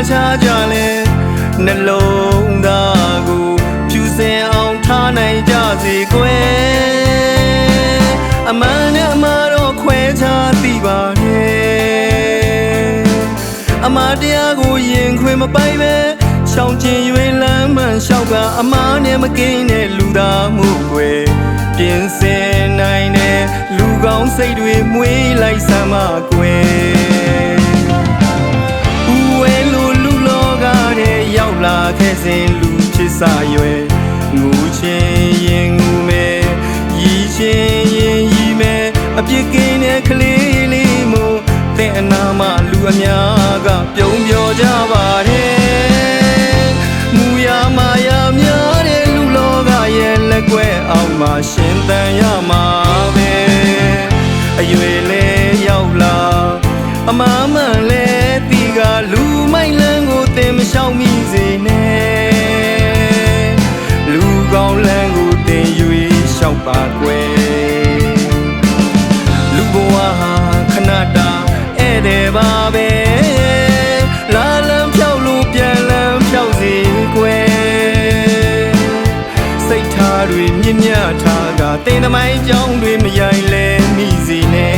ခြားကြလဲနှလုံးသားကိုဖြူစင်အောင်ထားနိုင်ကြစေကွယ်အမှန်နဲ့အမှားတော့ခွဲခြားသိပါတယ်အမှားတရားကိုရင်ခွင်မပိုက်ပဲရှောင်ကျင်၍လမ်းမှန်လျှောက်ကအမှားနဲ့မကင်းတဲ့လူသားမှုကွယ်ပြင်ဆင်နိုင်တဲ့လူကောင်းစိတ်တွေမွေးလိုက်စမ်းပါကွယ်ဝဲလိုလူလောကတဲ့ရောက်လာခဲ့စဉ်လူဖြစ်စာရွယ်ငူချင်းရင်ငူမယ်ရီချင်းရင်ရီမယ်အပြစ်ကင်းတဲ့ကလေးလေးမို့တဲ့အနာမလူအများကပြုံးပြောကြပါတယ်မူရမာယာများတဲ့လူလောကရဲ့လက်ကွဲအောင်မှရှင်သန်ရမှာပဲအရွယ်လဲရောက်လာအမှန်မှန်လဲတီကလူမိုက်လန်းကိုသင်မလျှောက်မိစေနဲ့လူကောင်းလန်းကိုသင်၍လျှောက်ပါကွယ်လူဘဝဟာခဏတာဧည့်သည်ပါပဲလာလန်းဖြောက်လို့ပြန်လန်းဖြောက်စေကွယ်စိတ်ထားတွေမြင့်မြတ်ထားကသင်သမိုင်းကြောင်းတွေမရိုင်းလဲမိစေနဲ့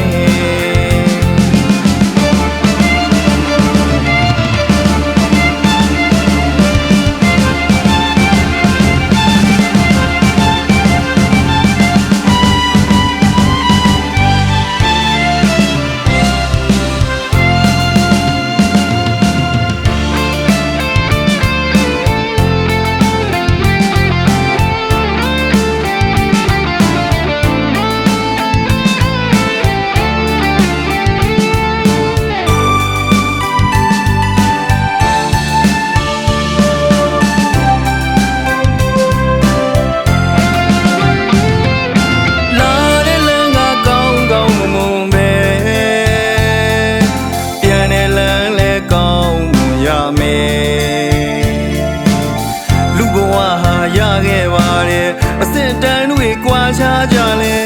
လူဘဝဟာရခဲ့ပါတယ်အစစ်တမ်းတွေကွာခြားကြလဲ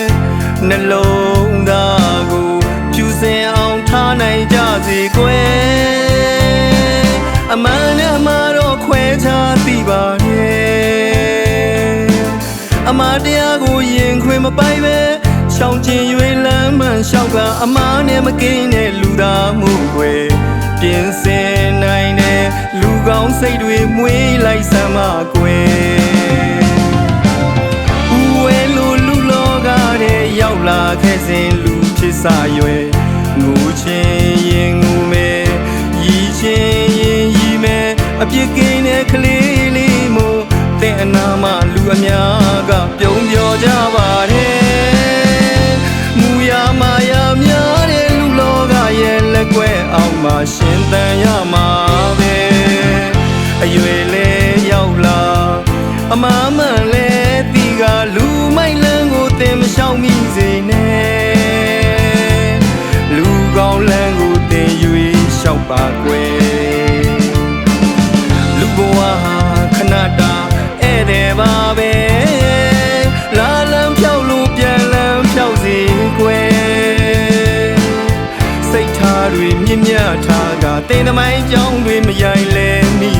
နှလုံးသားကိုဖြူစင်အောင်ထားနိုင်ကြစေကွယ်အမှန်နဲ့အမှားတော့ခွဲခြားသိပါတယ်အမှားတရားကိုရင်ခွင်မပိုက်ပဲရှောင်ကျင်၍လမ်းမှန်လျှောက်ကအမှားနဲ့မကင်းတဲ့လူသားမှုကွယ်ပြင်ဆင်နိုင်တဲ့လူကောင်းစိတ်တွေမွေးလိုက်စမ်းပါကွယ်ဝဲလိုလူလောကတဲ့ရောက်လာခဲ့စဉ်လူဖြစ်စာရွယ်ငူချင်းရင်ငူမယ်ရီချင်းရင်ရီမယ်အပြစ်ကင်းတဲ့ကလေးလေးမို့တဲ့အနာမလူအများကပြုံးပြောကြပါတယ်မူရမာယာများတဲ့လူလောကရဲ့လက်ကွဲအောင်မှရှင်သန်ရမှာပဲအရွယ်လဲရောက်လာအမှန်မှန်လဲတီကလူမိုက်လန်းကိုသင်မလျှောက်မိစေနဲ့လူကောင်းလန်းကိုသင်၍လျှောက်ပါကွယ်လူဘဝဟာခဏတာဧည့်သည်ပါပဲလာလန်းဖြောက်လို့ပြန်လန်းဖြောက်စေကွယ်စိတ်ထားတွေမြင့်မြတ်ထားကသင်သမိုင်းကြောင်းတွေမရိုင်းလဲမိ